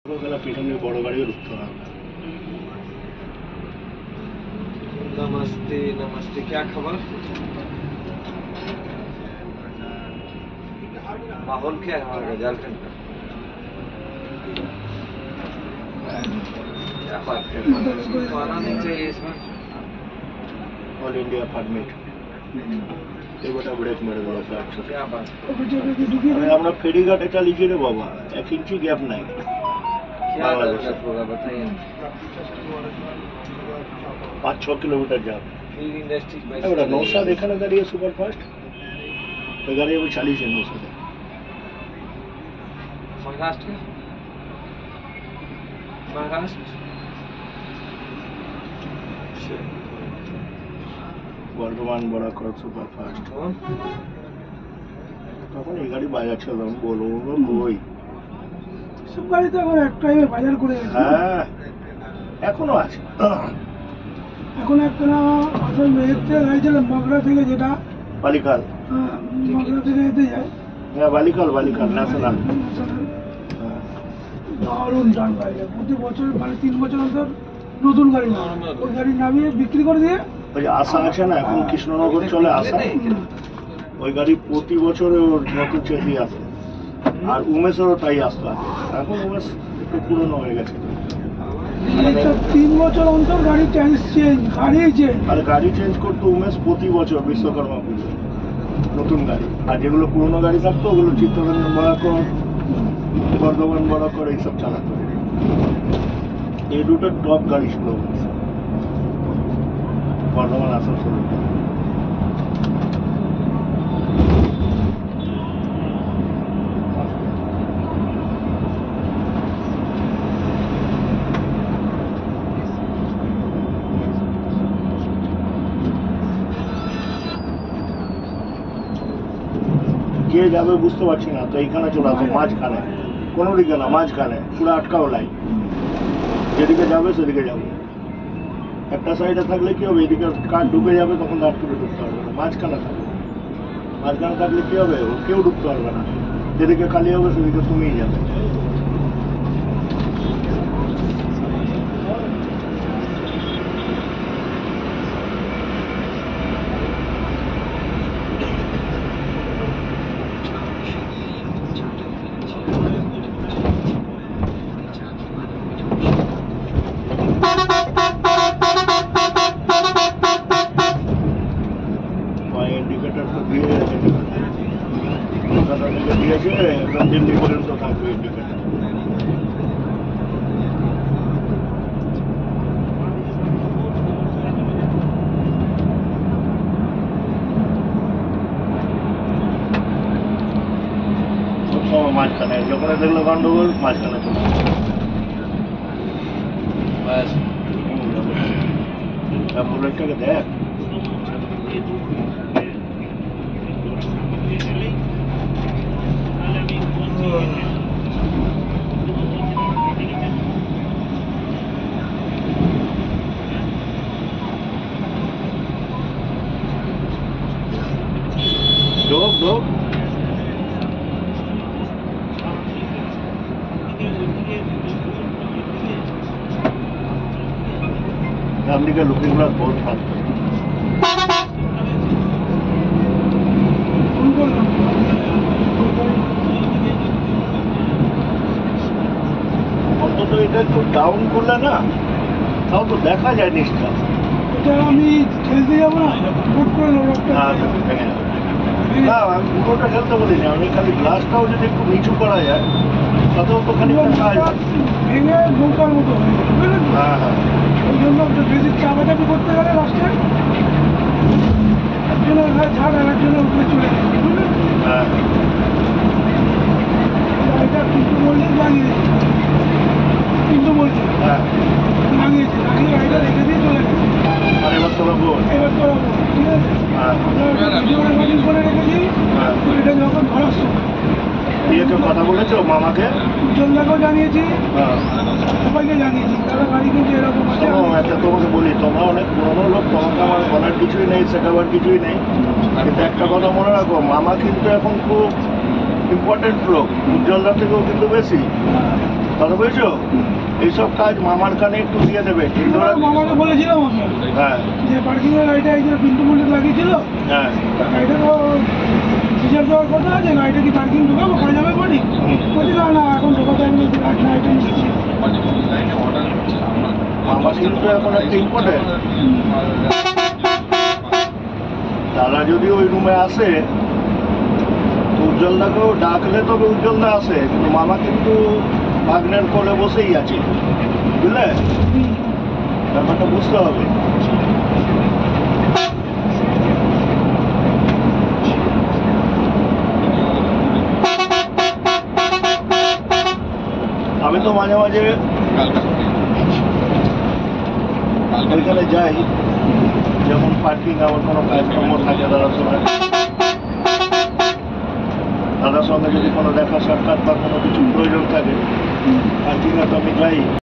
পিছনে বড় গাড়িও ঢুকতে হবে। नमस्ते नमस्ते, क्या खबर? माहौल क्या है हमारे झारखंड का? क्या बात कर रहे हैं? इसको तो आना नहीं चाहिए इसमें। ऑल इंडिया परमिट এই গোটা ব্রেক মেরে দিল স্যার। क्या बात? আরে আমরা ফেরিঘাটে চালিয়েছি রে বাবা, 1 ইঞ্চি গ্যাপ নাই। क्या गलत होगा बताइए? 5-6 কিলোমিটার যাবে। फिल्म इंडस्ट्री ওটা নৌসাদ এখানে দাঁড়িয়ে সুপার ফাস্ট ওই গাড়ি আমি চালিয়েছি নৌসাদে। महाराष्ट्र का महाराष्ट्र বর্ধমান বরাকর সুপার ফাস্ট। कौन? তখন এই গাড়ি বাজার ছিল, আমি বলবো কই সব গাড়ি তো এখন এক টাইমে বাজার করে গেছে। হ্যাঁ এখনো আছে। এখন একটা আসল মেয়েতে গাড়ি চলে মগরা থেকে, যেটা বালিকাল, মগরা থেকে যেতে যায়। হ্যাঁ বালিকাল ন্যাশনাল। দারুণ দাম গাড়ি, প্রতি বছর মানে 3 বছর অন্তর নতুন গাড়ি নামে। ওই গাড়ি নামিয়ে বিক্রি করে দিয়ে ওই যে আশা আছে না, এখন কৃষ্ণনগর চলে আশা, ওই গাড়ি প্রতি বছর ওর নতুন চেঞ্জই আসে। আর উমেশেরও তাই আসতো আগে, এখন উমেশ একটু পুরনো হয়ে গেছে। 3 বছর অন্তর গাড়ি চেঞ্জ গাড়ি চেঞ্জ। আর গাড়ি চেঞ্জ করতো উমেশ প্রতি বছর বিশ্বকর্মা পুজো নতুন গাড়ি। আর যেগুলো পুরনো গাড়ি থাকতো ওগুলো চিত্তরঞ্জন বরাকর, বর্ধমান বরাকর এইসব চালাতো। এই দুটো টপ গাড়ি ছিল উমেশ, বর্ধমান আসানসোল। কে যাবে বুঝতে পারছি না, তো এইখানে চলে আসো মাঝখানে, কোনো দিকে না মাঝখানে পুরো আটকাও লাইন, যেদিকে যাবে সেদিকে যাবে। একটা সাইডে থাকলে কি হবে, এদিকে কার ঢুকে যাবে তখন দাঁড় করে ঢুকতে পারবে না। মাঝখানে থাকবে, মাঝখানে থাকলে কি হবে, কেউ ঢুকতে পারবে না, যেদিকে খালি হবে সেদিকে তুমিই যাবে। ইন্ডিকেটার তো দিয়ে দিয়েছে, একদম দিল্লি পর্যন্ত থাকবে ইন্ডিকেটার। সবসময় মাঝখানে, যখন দেখলো গন্ডগোল মাঝখানে চলে বুলেটটাকে দেখ। ঢোক अमेरिका लुकिंग ग्लास बहुत फास्ट है। অন্তত এটা একটু ডাউন করলে না, তাও তো দেখা যায় নিচটা। এটা আমি খেলতে যাবো না, বুট করে নেবো না আমি পুরোটা খেলতে বলিনি, আমি খালি গ্লাসটাও যদি একটু নিচু করা যায় তাতেও তো খানিকটা ভেঙে নৌকার মতো হয়ে যাবে, বুঝলেন? হ্যাঁ হ্যাঁ, ওই জন্য বেশি চাপাচাপি করতে গেলে লাস্টে একজনের ঘাড় ছাড় আর একজনের উপরে চলে যাচ্ছে, বুঝলেন? হ্যাঁ এটা কিন্তু মল্লিক লাগিয়েছে, কিন্তু বলছে হ্যাঁ, লাগিয়েছে, লাগিয়ে গাড়িটা রেখে দিয়ে চলে গেছে। আর এবার তোরা বল। এবার তো ঠিক আছে, হ্যাঁ ভিডিও রেকর্ডিং করে রেখেছি। হ্যাঁ, এটা যখন ধরার সময় দিয়ে কেউ কথা বলেছো মামাকে? উজ্জ্বলদাকেও জানিয়েছি, হ্যাঁ সবাইকে জানিয়েছি। তারা গাড়ি কিন্তু এরকম আছে। একটা তোমাকে বলি, তোমরা অনেক পুরোনো লোক, তোমাকে আমার বলার কিছুই নেই, শেখাবার কিছুই নেই, কিন্তু একটা কথা মনে রাখো, মামা কিন্তু এখন খুব ইম্পর্টেন্ট লোক, উজ্জ্বলদার থেকেও কিন্তু বেশি। কথা বুঝছো? এইসব কাজ মামার কানে একটু দিয়ে দেবে, কিন্তু ওরা- মামাকে বলেছিলাম আমি হ্যাঁ যে পার্কিং এর গাড়িটা এই যে পিন্টু মল্লিক লাগিয়েছিল, হ্যাঁ গাড়িটা তো রিজার্ভ দেওয়ার কথা আছে, গাড়িটা কি পার্কিং ঢোকাবো পাঞ্জাবে পারি? বলছি না না এখন ঢোকাতে হবে না, গাড়িটা নিচ্ছি। মামা কিন্তু এখন একটা ইম্পর্টেন্ট, তারা যদি ওই রুমে আসে তো উজ্জ্বলদাকেও ডাকলে তবে উজ্জ্বলদা আসে, কিন্তু মামা কিন্তু ভাগ্নের কোলে বসেই আছে, বুঝলে? ব্যাপারটা বুঝতে হবে। আমি তো মাঝে মাঝে ওইখানে যাই, যেমন পার্কিং আমার কোনো কাজকর্ম থাকে দাদার সঙ্গে যদি কোনো দেখা সাক্ষাৎ বা কোনো কিছু প্রয়োজন থাকে পার্কিংয়ে তো আমি যাই।